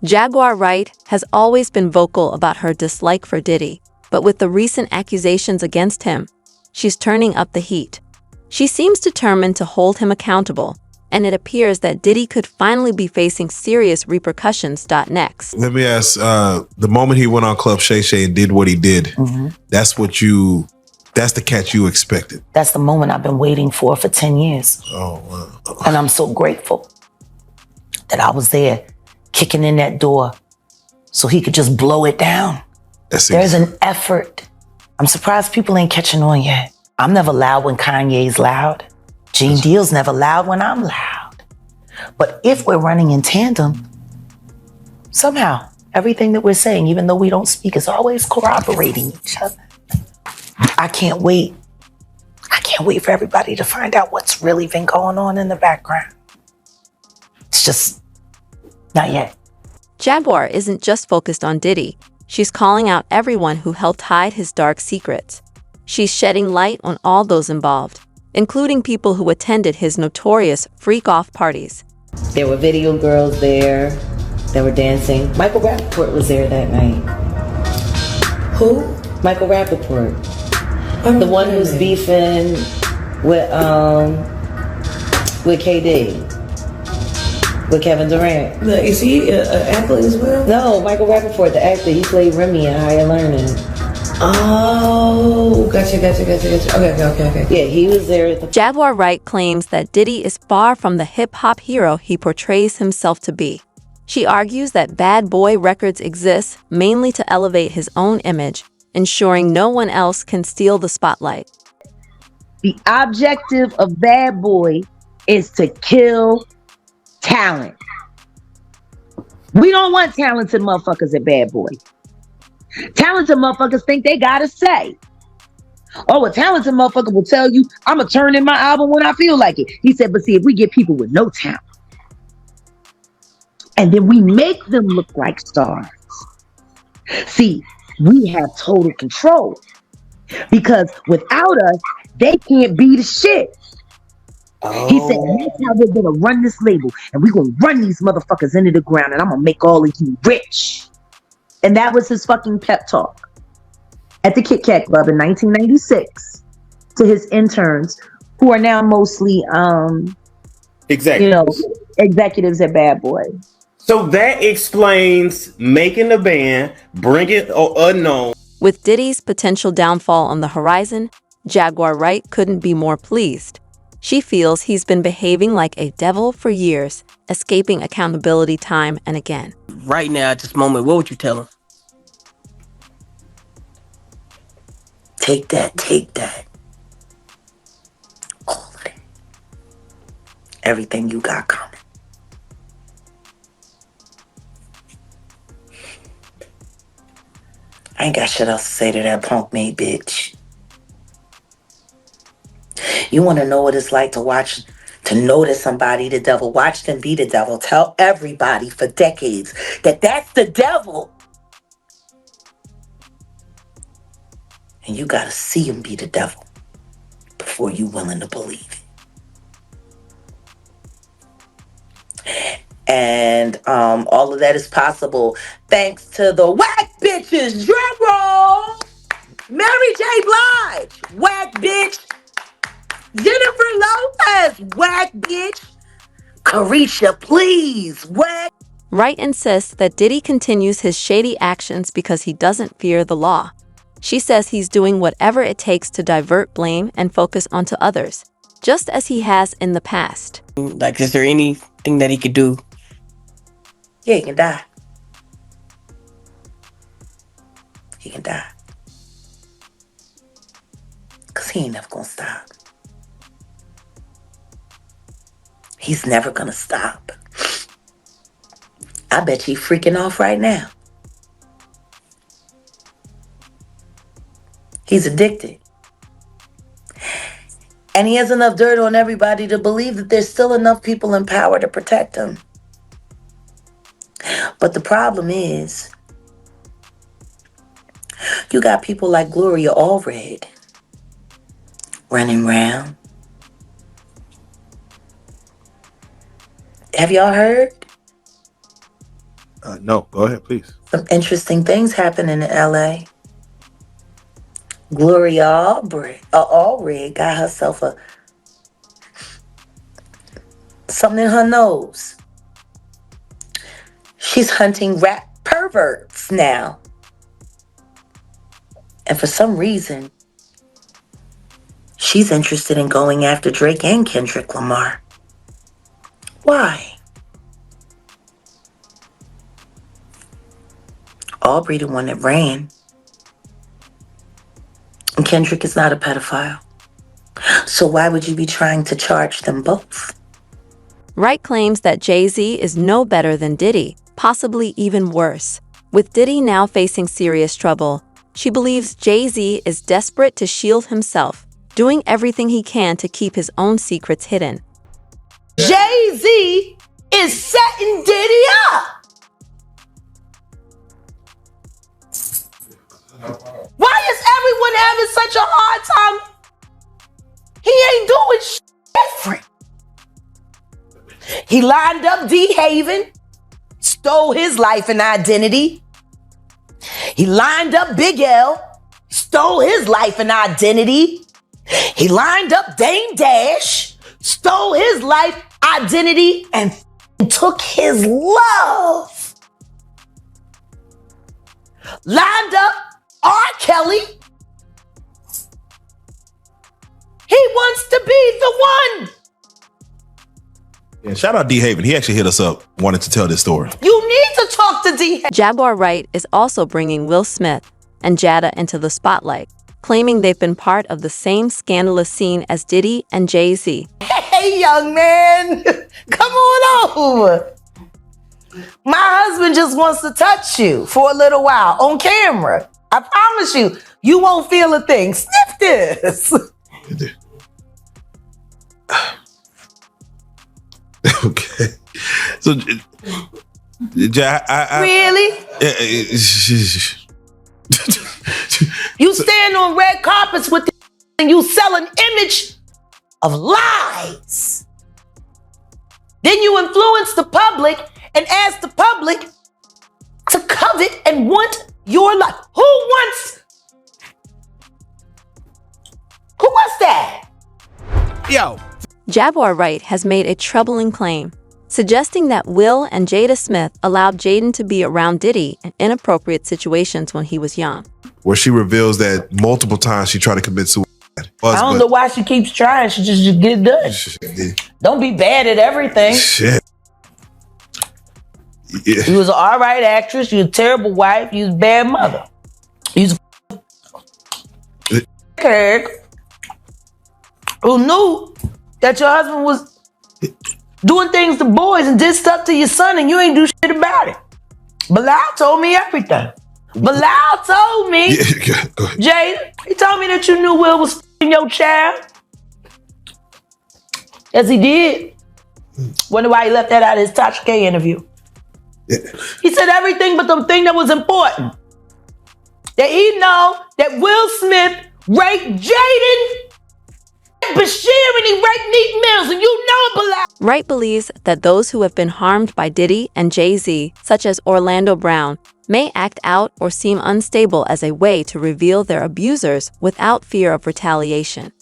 Jaguar Wright has always been vocal about her dislike for Diddy, but with the recent accusations against him, she's turning up the heat. She seems determined to hold him accountable, and it appears that Diddy could finally be facing serious repercussions next. Let me ask, the moment he went on Club Shay Shay and did what he did, that's the catch you expected? That's the moment I've been waiting for 10 years. Oh, wow. And I'm so grateful that I was there kicking in that door so he could just blow it down. There's an effort. I'm surprised people ain't catching on yet. I'm never loud when Kanye's loud. Gene Deal's never loud when I'm loud. But if we're running in tandem, somehow everything that we're saying, even though we don't speak, is always corroborating each other. I can't wait. I can't wait for everybody to find out what's really been going on in the background. It's just not yet. Jaguar isn't just focused on Diddy. She's calling out everyone who helped hide his dark secrets. She's shedding light on all those involved, including people who attended his notorious freak-off parties. There were video girls there that were dancing. Michael Rappaport was there that night. Who? Michael Rappaport. The one who's beefing with KD. With Kevin Durant. Is he an athlete as well? No, Michael Rappaport, the actor. He played Remy in Higher Learning. Oh, gotcha. Okay. Yeah, he was there at the... Jaguar Wright claims that Diddy is far from the hip-hop hero he portrays himself to be. She argues that Bad Boy Records exists mainly to elevate his own image, ensuring no one else can steal the spotlight. The objective of Bad Boy is to kill talent. We don't want talented motherfuckers at Bad Boy. Talented motherfuckers think they gotta say. Oh, a talented motherfucker will tell you, I'm gonna turn in my album when I feel like it. He said, but see, if we get people with no talent, and then we make them look like stars, see, we have total control. Because without us, they can't be the shit. Oh. He said, that's how we're gonna run this label, and we're gonna run these motherfuckers into the ground, and I'm gonna make all of you rich. And that was his fucking pep talk at the Kit Kat Club in 1996 to his interns, who are now mostly executives at Bad Boy. So that explains making the band, bringing Unknown. With Diddy's potential downfall on the horizon, Jaguar Wright couldn't be more pleased. She feels he's been behaving like a devil for years, escaping accountability time and again. Right now, at this moment, what would you tell him? Take that. All of it. Everything you got coming. I ain't got shit else to say to that punk-made bitch. You want to know what it's like to notice somebody the devil, watch them be the devil, tell everybody for decades that that's the devil. And you got to see him be the devil before you willing to believe it. And all of that is possible thanks to the whack bitches. Drum roll! Mary J. Blige, whack bitch. Jennifer Lopez, whack bitch. Carisha, please, whack. Wright insists that Diddy continues his shady actions because he doesn't fear the law. She says he's doing whatever it takes to divert blame and focus onto others, just as he has in the past. Like, is there anything that he could do? Yeah, he can die. He can die. Because he ain't never gonna stop. He's never gonna stop. I bet you freaking off right now. He's addicted. And he has enough dirt on everybody to believe that there's still enough people in power to protect him. But the problem is, you got people like Gloria Allred running around. Have y'all heard? No, go ahead, please. Some interesting things happen in LA. Gloria Allred got herself something in her nose. She's hunting rap perverts now. And for some reason, she's interested in going after Drake and Kendrick Lamar. Why? Aubrey, the one that ran. And Kendrick is not a pedophile. So why would you be trying to charge them both? Wright claims that Jay Z is no better than Diddy, possibly even worse. With Diddy now facing serious trouble, she believes Jay Z is desperate to shield himself, doing everything he can to keep his own secrets hidden. Jay Z is setting Diddy up. Why is everyone having such a hard time? He ain't doing shit different. He lined up D Haven, stole his life and identity. He lined up Big L, stole his life and identity. He lined up Dame Dash, stole his life, identity, and took his love. Lined up R. Kelly. He wants to be the one. Yeah, shout out D Haven. He actually hit us up, wanted to tell this story. You need to talk to D Haven. Jaguar Wright is also bringing Will Smith and Jada into the spotlight, claiming they've been part of the same scandalous scene as Diddy and Jay Z. Hey, young man, come on over. My husband just wants to touch you for a little while on camera. I promise you, you won't feel a thing. Sniff this. Okay. So, really? You stand on red carpets with this and you sell an image of lies. Then you influence the public and ask the public to covet and want your life. Who wants that? Yo. Jaguar Wright has made a troubling claim, suggesting that Will and Jada Smith allowed Jaden to be around Diddy in inappropriate situations when he was young. Where she reveals that multiple times she tried to commit suicide. I don't know why she keeps trying. She just get it done. Don't be bad at everything. Shit. Yeah. You was an all right actress. You was a terrible wife. You was a bad mother. You was a kid who knew that your husband was doing things to boys and did stuff to your son and you ain't do shit about it. Bilal told me everything. Bilal told me, Jay, he told me that you knew Will was f***ing your child. Yes, he did. Wonder why he left that out of his Tasha K interview. Yeah. He said everything but the thing that was important. That he know that Will Smith raped Jaden Bashir and he raped Meek Mills, and you know it, Bilal. Wright believes that those who have been harmed by Diddy and Jay Z, such as Orlando Brown, may act out or seem unstable as a way to reveal their abusers without fear of retaliation.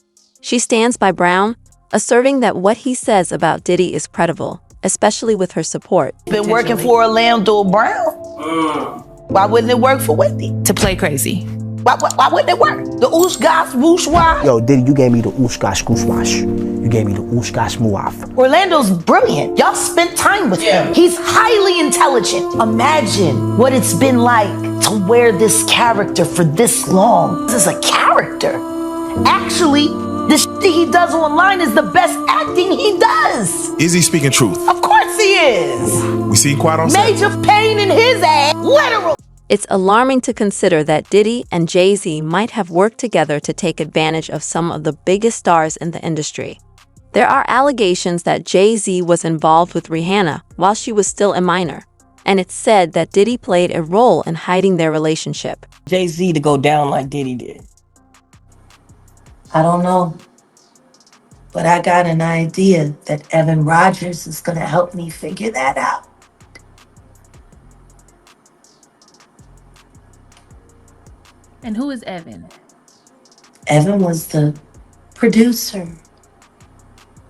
She stands by Brown, asserting that what he says about Diddy is credible, especially with her support. Been working for Orlando Brown. Why wouldn't it work for Wendy? To play crazy. Why wouldn't it work? The oosh gosh whoosh why? Yo, Diddy, you gave me the oosh gosh goosh wash. You gave me the oosh gosh muaf. Orlando's brilliant. Y'all spent time with him. He's highly intelligent. Imagine what it's been like to wear this character for this long. This is a character. Actually, the shit he does online is the best acting he does. Is he speaking truth? Of course he is. We see quiet on set. Major pain in his ass. Literal. It's alarming to consider that Diddy and Jay Z might have worked together to take advantage of some of the biggest stars in the industry. There are allegations that Jay Z was involved with Rihanna while she was still a minor, and it's said that Diddy played a role in hiding their relationship. Jay Z to go down like Diddy did. I don't know, but I got an idea that Evan Rogers is going to help me figure that out. And who is Evan? Evan was the producer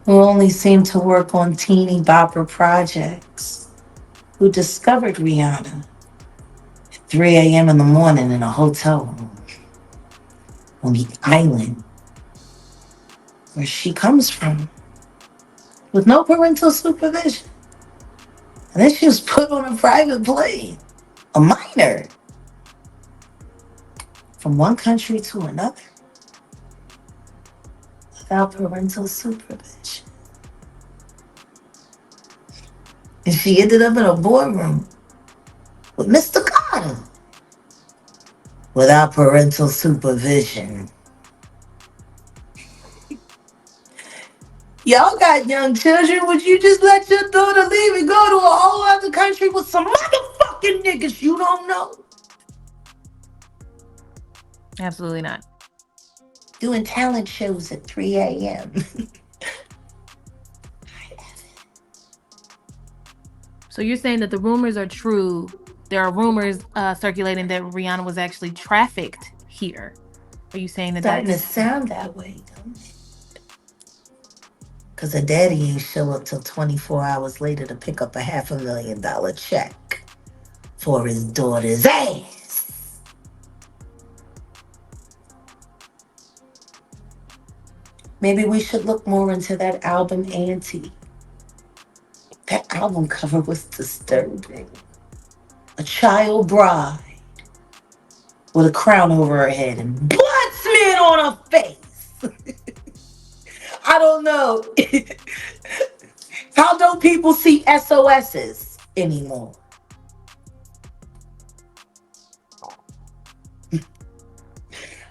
who only seemed to work on teeny bopper projects, who discovered Rihanna at 3 a.m. in the morning in a hotel room on the island where she comes from, with no parental supervision. And then she was put on a private plane, a minor, from one country to another without parental supervision. And she ended up in a boardroom with Mr. Carter without parental supervision. Y'all got young children. Would you just let your daughter leave and go to a whole other country with some motherfucking niggas you don't know? Absolutely not. Doing talent shows at 3 a.m. So you're saying that the rumors are true. There are rumors circulating that Rihanna was actually trafficked here. Are you saying that Starting to that's... sound that way, don't it? Because her daddy ain't show up till 24 hours later to pick up a $500,000 check for his daughter's ass. Maybe we should look more into that album, Auntie. That album cover was disturbing. A child bride with a crown over her head and blood smeared on her face. I don't know. How don't people see SOSs anymore?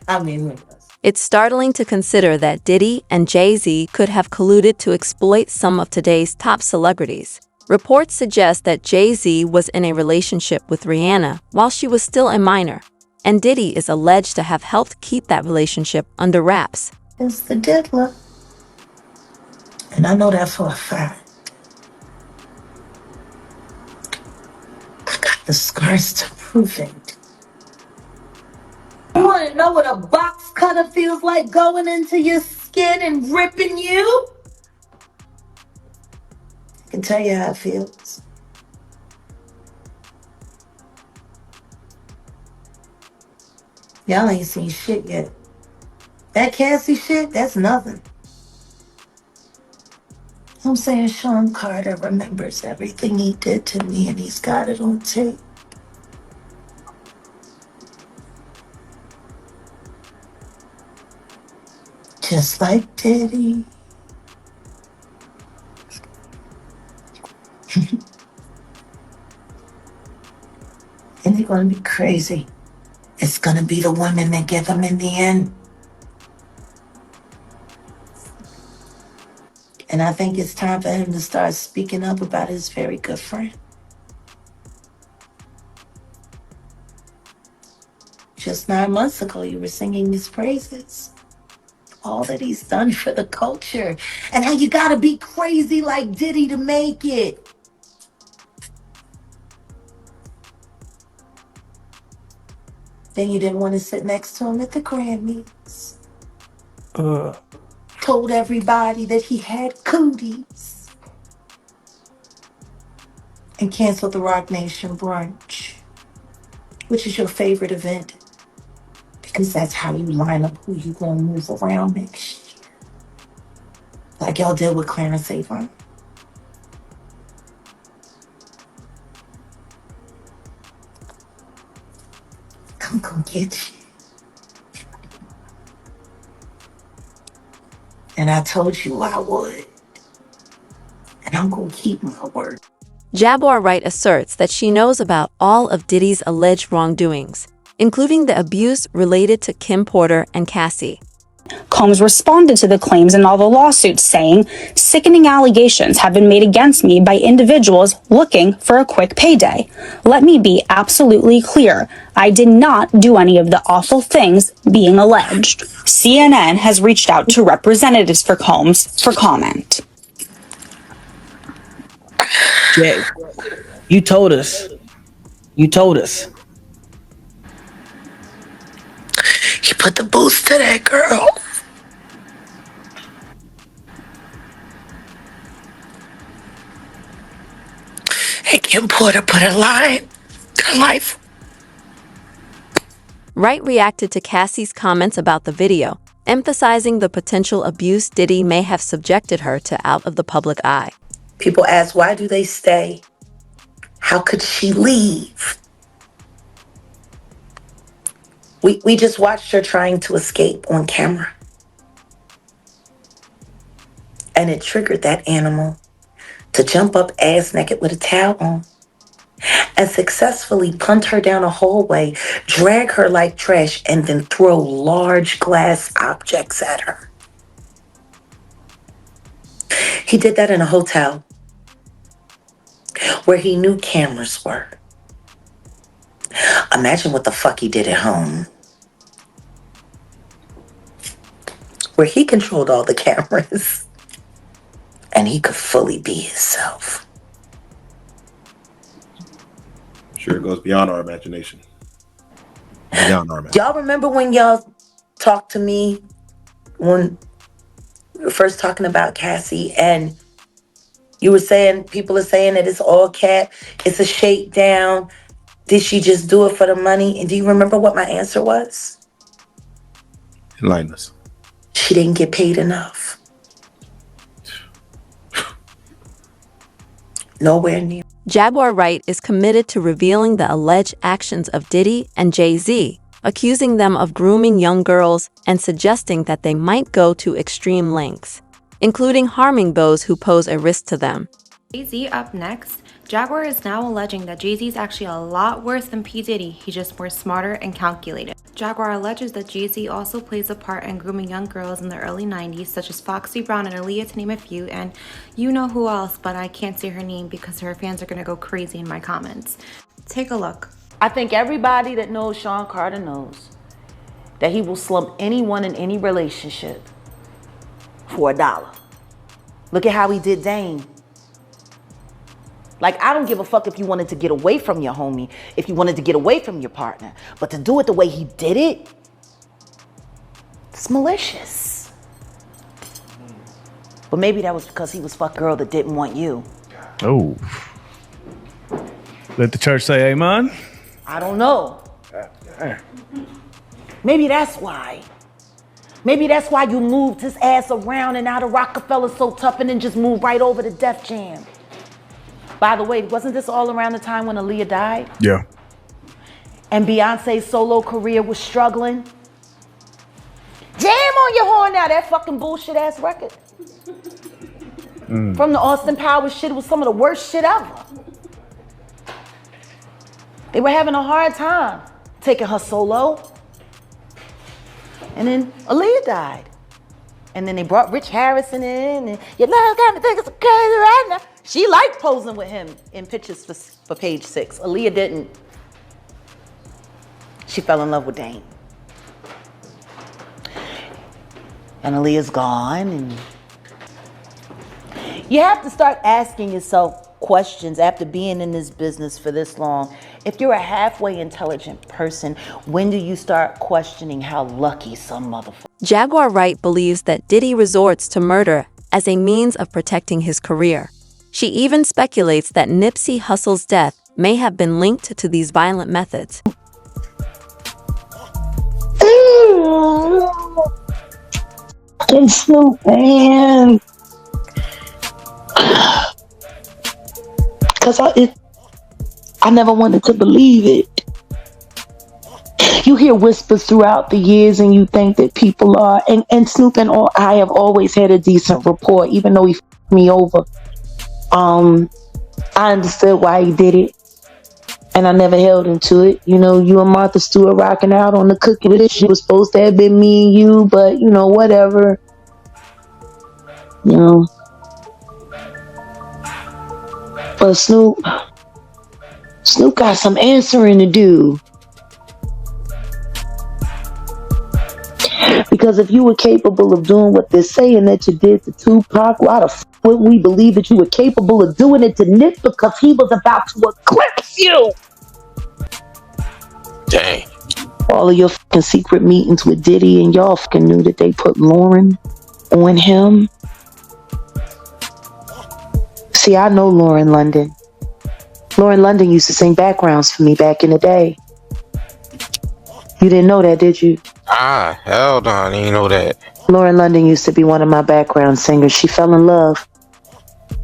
I mean, who knows? It's startling to consider that Diddy and Jay Z could have colluded to exploit some of today's top celebrities. Reports suggest that Jay Z was in a relationship with Rihanna while she was still a minor, and Diddy is alleged to have helped keep that relationship under wraps. It's the diddler. And I know that for a fact. I got the scars to prove it. You want to know what a box cutter feels like going into your skin and ripping you? I can tell you how it feels. Y'all ain't seen shit yet. That Cassie shit, that's nothing. I'm saying Sean Carter remembers everything he did to me and he's got it on tape. Just like Diddy. And they're gonna be crazy. It's gonna be the women that give him in the end. And I think it's time for him to start speaking up about his very good friend. Just 9 months ago, you were singing his praises. All that he's done for the culture. And how you gotta be crazy like Diddy to make it. Then you didn't want to sit next to him at the Grammys. Told everybody that he had cooties. And canceled the Rock Nation brunch, which is your favorite event. Because that's how you line up who you gonna move around next year. Like y'all did with Clarence Avant. I'm gonna get you. And I told you I would. And I'm gonna keep my word. Jaguar Wright asserts that she knows about all of Diddy's alleged wrongdoings, including the abuse related to Kim Porter and Cassie. Combs responded to the claims in all the lawsuits, saying, "Sickening allegations have been made against me by individuals looking for a quick payday. Let me be absolutely clear. I did not do any of the awful things being alleged." CNN has reached out to representatives for Combs for comment. Jay, you told us. put the boost to that girl. And Kim Porter put a line to life. Wright reacted to Cassie's comments about the video, emphasizing the potential abuse Diddy may have subjected her to out of the public eye. People ask, why do they stay? How could she leave? We just watched her trying to escape on camera. And it triggered that animal to jump up ass naked with a towel on and successfully punt her down a hallway, drag her like trash, and then throw large glass objects at her. He did that in a hotel where he knew cameras were. Imagine what the fuck he did at home, where he controlled all the cameras and he could fully be himself. Sure, it goes beyond our imagination. Beyond our imagination. Y'all remember when y'all talked to me when we were first talking about Cassie, and you were saying, people are saying that it's all cap, it's a shakedown. Did she just do it for the money? And do you remember what my answer was? Enlighten us. She didn't get paid enough. Nowhere near. Jaguar Wright is committed to revealing the alleged actions of Diddy and Jay Z, accusing them of grooming young girls and suggesting that they might go to extreme lengths, including harming those who pose a risk to them. Jay Z up next. Jaguar is now alleging that Jay Z is actually a lot worse than P. Diddy. He's just more smarter and calculated. Jaguar alleges that Jay Z also plays a part in grooming young girls in the early 90s, such as Foxy Brown and Aaliyah, to name a few, and you know who else, but I can't say her name because her fans are gonna go crazy in my comments. Take a look. I think everybody that knows Sean Carter knows that he will slump anyone in any relationship for $1. Look at how he did Dame. Like, I don't give a fuck if you wanted to get away from your homie, if you wanted to get away from your partner. But to do it the way he did it, it's malicious. But maybe that was because he was fuck girl that didn't want you. Oh. Let the church say amen. I don't know. Maybe that's why. Maybe that's why you moved his ass around and out of Rockefeller so tough and then just moved right over to Def Jam. By the way, wasn't this all around the time when Aaliyah died? Yeah. And Beyonce's solo career was struggling? Jam on your horn now, that fucking bullshit ass record. From the Austin Powers shit, it was some of the worst shit ever. They were having a hard time taking her solo. And then Aaliyah died. And then they brought Rich Harrison in, and your love got me thinking so crazy right now. She liked posing with him in pictures for Page 6. Aaliyah didn't. She fell in love with Dame. And Aaliyah's gone. And you have to start asking yourself questions after being in this business for this long. If you're a halfway intelligent person, when do you start questioning how lucky some motherfucker? Jaguar Wright believes that Diddy resorts to murder as a means of protecting his career. She even speculates that Nipsey Hussle's death may have been linked to these violent methods. It's so bad. Because I never wanted to believe it. You hear whispers throughout the years and you think that people are, and Snoop and I have always had a decent rapport, even though he f***ed me over. I understood why he did it, and I never held him to it. You know, you and Martha Stewart rocking out on the cooking list. It was supposed to have been me and you, but you know, whatever. You know. But Snoop got some answering to do. Because if you were capable of doing what they're saying that you did to Tupac, why the f*** wouldn't we believe that you were capable of doing it to Nip because he was about to eclipse you? Dang. all of your fucking secret meetings with Diddy, and y'all fucking knew that they put Lauren on him. See, I know Lauren London. Lauren London used to sing backgrounds for me back in the day. You didn't know that, did you? Ah, hell no, I didn't know that. Lauren London used to be one of my background singers. She fell in love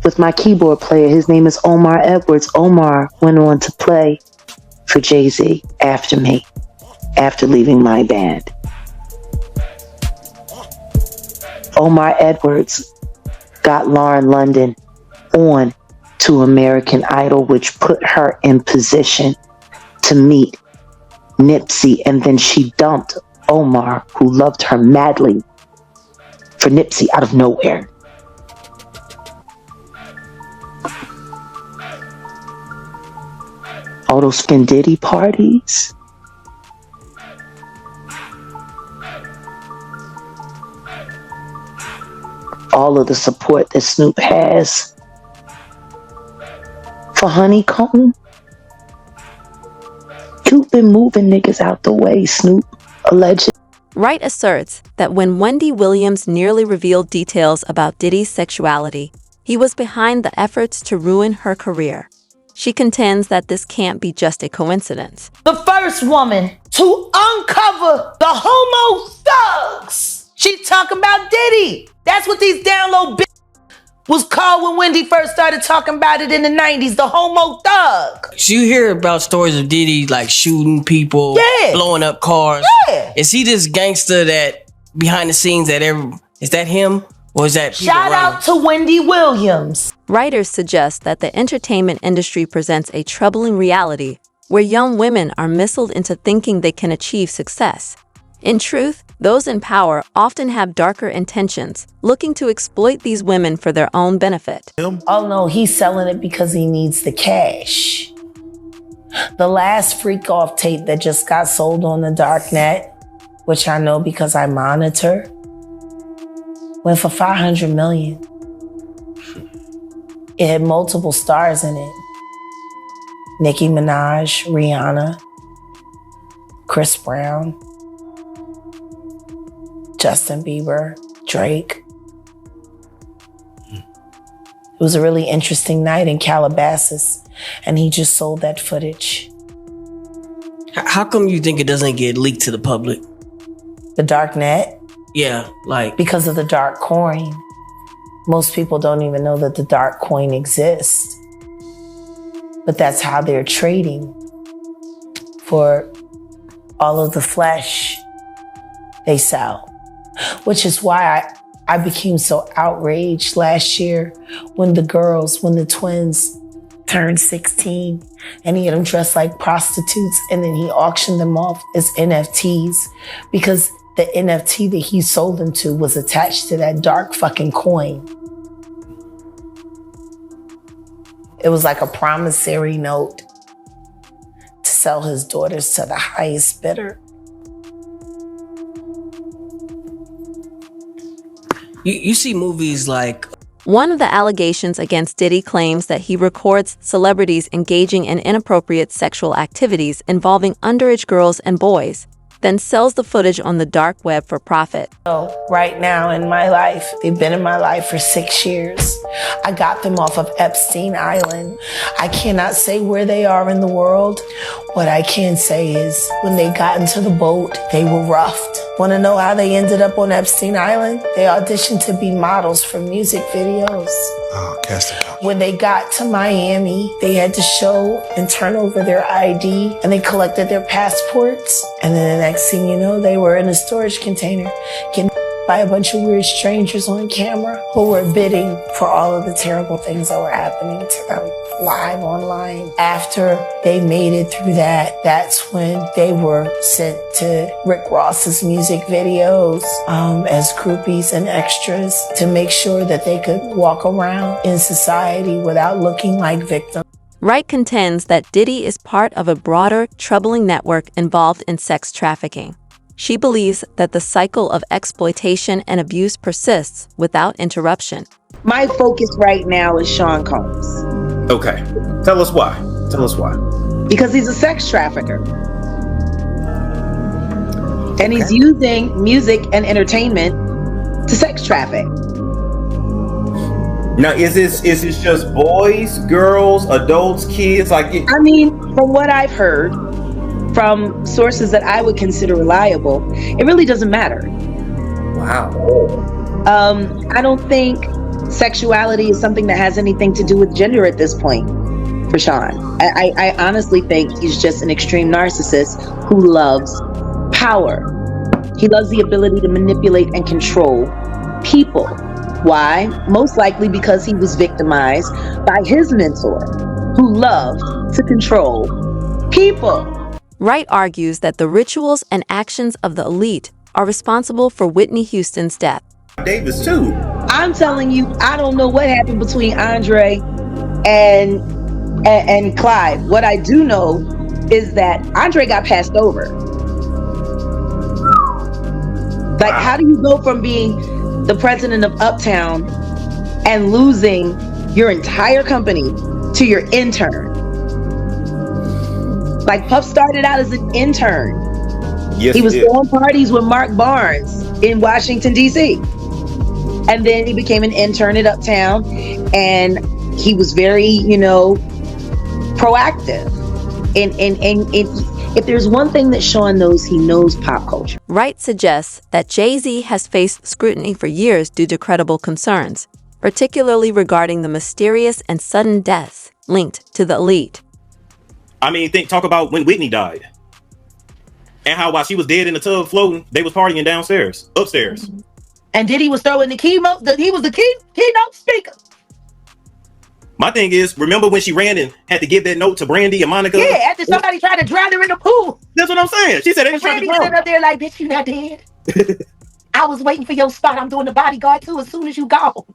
with my keyboard player. His name is Omar Edwards. Omar went on to play for Jay Z after me, after leaving my band. Omar Edwards got Lauren London on to American Idol, which put her in position to meet Nipsey, and then she dumped Omar, who loved her madly, for Nipsey out of nowhere. All those Fin Diddy parties. All of the support that Snoop has for Honeycomb. You've been moving niggas out the way, Snoop. Alleged. Wright asserts that when Wendy Williams nearly revealed details about Diddy's sexuality, he was behind the efforts to ruin her career. She contends that this can't be just a coincidence. The first woman to uncover the homo thugs. She talking about Diddy. That's what these down low bitches was called when Wendy first started talking about it in the 90s, the homo thug. So you hear about stories of Diddy like shooting people, blowing up cars. Yeah. Is he this gangster that behind the scenes is that him? Or is that Shout out to Wendy Williams. Writers suggest that the entertainment industry presents a troubling reality where young women are misled into thinking they can achieve success. In truth, those in power often have darker intentions, looking to exploit these women for their own benefit. Oh no, he's selling it because he needs the cash. The last freak off tape that just got sold on the darknet, which I know because I monitor, went for $500 million. It had multiple stars in it. Nicki Minaj, Rihanna, Chris Brown, Justin Bieber, Drake. It was a really interesting night in Calabasas, and he just sold that footage. How come you think it doesn't get leaked to the public? The dark net? Yeah, like... Because of the dark coin. Most people don't even know that the dark coin exists. But that's how they're trading for all of the flesh they sell. Which is why I became so outraged last year when the twins turned 16 and he had them dressed like prostitutes and then he auctioned them off as NFTs because the NFT that he sold them to was attached to that dark fucking coin. It was like a promissory note to sell his daughters to the highest bidder. You see movies like... One of the allegations against Diddy claims that he records celebrities engaging in inappropriate sexual activities involving underage girls and boys, then sells the footage on the dark web for profit. Right now in my life, they've been in my life for 6 years. I got them off of Epstein Island. I cannot say where they are in the world. What I can say is when they got into the boat, they were roughed. Want to know how they ended up on Epstein Island? They auditioned to be models for music videos. Oh, casting couch. When they got to Miami, they had to show and turn over their ID, and they collected their passports. And then the next thing you know, they were in a storage container getting by a bunch of weird strangers on camera who were bidding for all of the terrible things that were happening to them live online. After they made it through that, that's when they were sent to Rick Ross's music videos as groupies and extras to make sure that they could walk around in society without looking like victims. Wright contends that Diddy is part of a broader, troubling network involved in sex trafficking. She believes that the cycle of exploitation and abuse persists without interruption. My focus right now is Sean Combs. Okay. Tell us why. Tell us why. Because he's a sex trafficker. And he's using music and entertainment to sex traffic. Now, is this just boys, girls, adults, kids? Like, I mean, from what I've heard from sources that I would consider reliable, it really doesn't matter. Wow. I don't think sexuality is something that has anything to do with gender at this point for Sean. I honestly think he's just an extreme narcissist who loves power. He loves the ability to manipulate and control people. Why? Most likely because he was victimized by his mentor, who loved to control people. Wright argues that the rituals and actions of the elite are responsible for Whitney Houston's death. Davis too. I'm telling you, I don't know what happened between Andre and Clive. What I do know is that Andre got passed over. Like, how do you go from being the president of Uptown and losing your entire company to your intern? Like, Puff started out as an intern. Yes, he was throwing parties with Mark Barnes in Washington, D.C. And then he became an intern at Uptown, and he was very, proactive. And if there's one thing that Sean knows, he knows pop culture. Wright suggests that Jay Z has faced scrutiny for years due to credible concerns, particularly regarding the mysterious and sudden deaths linked to the elite. I mean, talk about when Whitney died. And how while she was dead in the tub floating, they was partying upstairs. And Diddy was throwing he was the keynote speaker. My thing is, remember when she ran and had to give that note to Brandy and Monica? Yeah, after somebody tried to drown her in the pool. That's what I'm saying. She said they tried to drown her. Up there like, bitch, you not dead. I was waiting for your spot. I'm doing the bodyguard too as soon as you go.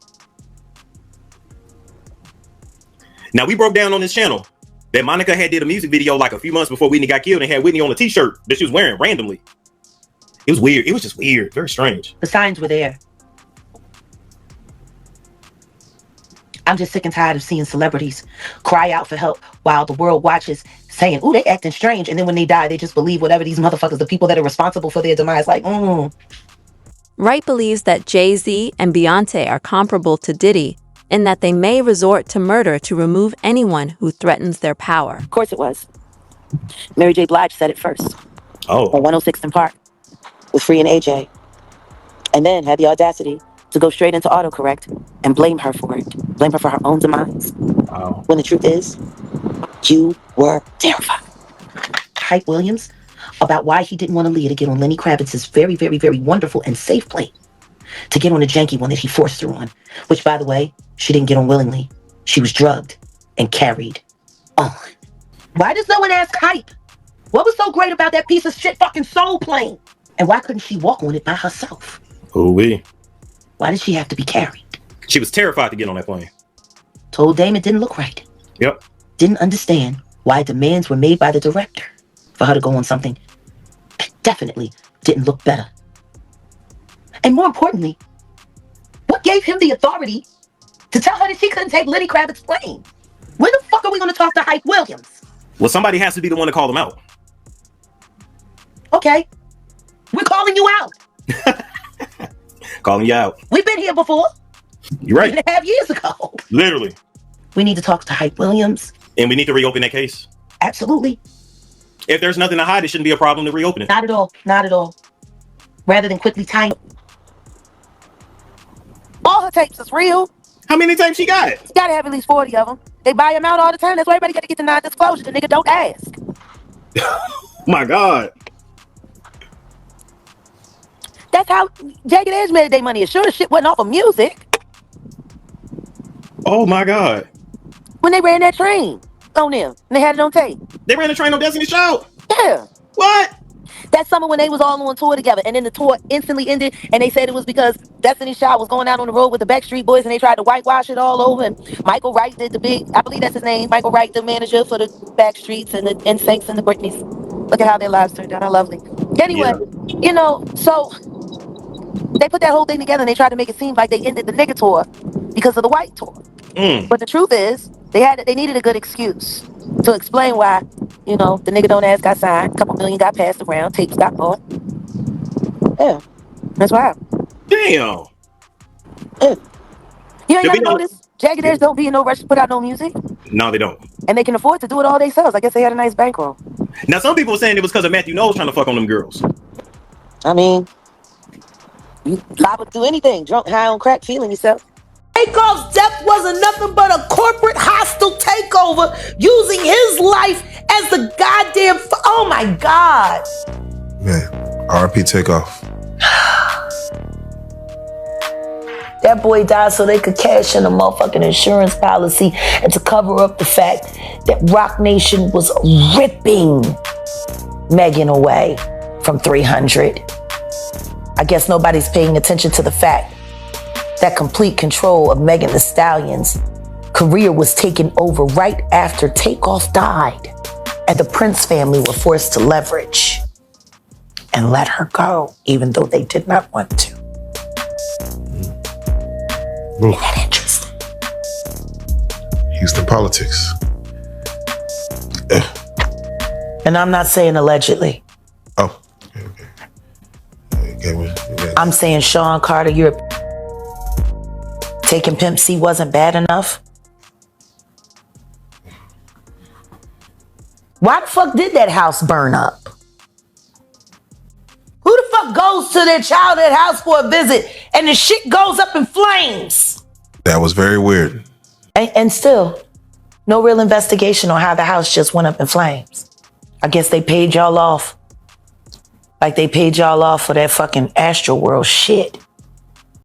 Now, we broke down on this channel that Monica had did a music video like a few months before Whitney got killed and had Whitney on a t-shirt that she was wearing randomly. It was weird. It was just weird. Very strange. The signs were there. I'm just sick and tired of seeing celebrities cry out for help while the world watches, saying, "Ooh, they acting strange." And then when they die, they just believe whatever these motherfuckers, the people that are responsible for their demise, Wright believes that Jay Z and Beyonce are comparable to Diddy in that they may resort to murder to remove anyone who threatens their power. Of course it was. Mary J. Blige said it first. Oh. On 106th and Park with Free and AJ. And then had the audacity to go straight into autocorrect and blame her for it. Blame her for her own demise. Wow. When the truth is, you were terrified. Hype Williams about why he didn't want Aaliyah to get on Lenny Kravitz's very, very, very wonderful and safe plane to get on a janky one that he forced her on, which, by the way, she didn't get on willingly. She was drugged and carried on. Why does no one ask Hype? What was so great about that piece of shit fucking soul plane? And why couldn't she walk on it by herself? Ooh-wee. Why did she have to be carried? She was terrified to get on that plane. Told Dame it didn't look right. Yep. Didn't understand why demands were made by the director for her to go on something that definitely didn't look better. And more importantly, what gave him the authority to tell her that she couldn't take Lenny Kravitz's plane? When the fuck are we going to talk to Hype Williams? Well, somebody has to be the one to call them out. Okay. We're calling you out. Calling you out. We've been here before. You're right. 3.5 years ago. Literally. We need to talk to Hype Williams. And we need to reopen that case. Absolutely. If there's nothing to hide, it shouldn't be a problem to reopen it. Not at all. Not at all. Rather than quickly tying. All her tapes is real. How many tapes she got? She gotta have at least 40 of them. They buy them out all the time. That's why everybody gotta get the non-disclosure. The nigga don't ask. My God. That's how Jagged Edge made their money. As sure as shit wasn't off of music. Oh my God. When they ran that train on them. And they had it on tape. They ran a train on Destiny's Child? Yeah. What? That summer when they was all on tour together, and then the tour instantly ended, and they said it was because Destiny's Child was going out on the road with the Backstreet Boys, and they tried to whitewash it all over, and Michael Wright did I believe that's his name, Michael Wright, the manager for the Backstreets and the NSYNCs and the Britneys. Look at how their lives turned out. How lovely. Anyway, so they put that whole thing together, and they tried to make it seem like they ended the nigga tour because of the white tour. But the truth is, they needed a good excuse to explain why, the nigga don't ask got signed, a couple million got passed around, tapes got bought. Yeah, that's what happened. Damn. Yeah. You ain't Did we gotta know- notice. Jaggedairs don't be in no rush to put out no music. No, they don't. And they can afford to do it all themselves. I guess they had a nice bankroll. Now, some people were saying it was because of Matthew Knowles trying to fuck on them girls. I mean, you liable to do anything. Drunk, high on crack, feeling yourself. Takeoff's death wasn't nothing but a corporate hostile takeover using his life as the goddamn. Oh my God. Man, RP Takeoff. That boy died so they could cash in a motherfucking insurance policy and to cover up the fact that Rock Nation was ripping Megan away from 300. I guess nobody's paying attention to the fact that complete control of Megan Thee Stallion's career was taken over right after Takeoff died, and the Prince family were forced to leverage and let her go, even though they did not want to. Oof. Isn't that interesting? Houston politics. And I'm not saying allegedly. Oh. Okay. I'm saying Sean Carter, you're taking Pimp C wasn't bad enough. Why the fuck did that house burn up? Who the fuck goes to their childhood house for a visit and the shit goes up in flames? That was very weird. And still, no real investigation on how the house just went up in flames. I guess they paid y'all off like they paid y'all off for that fucking Astro World shit.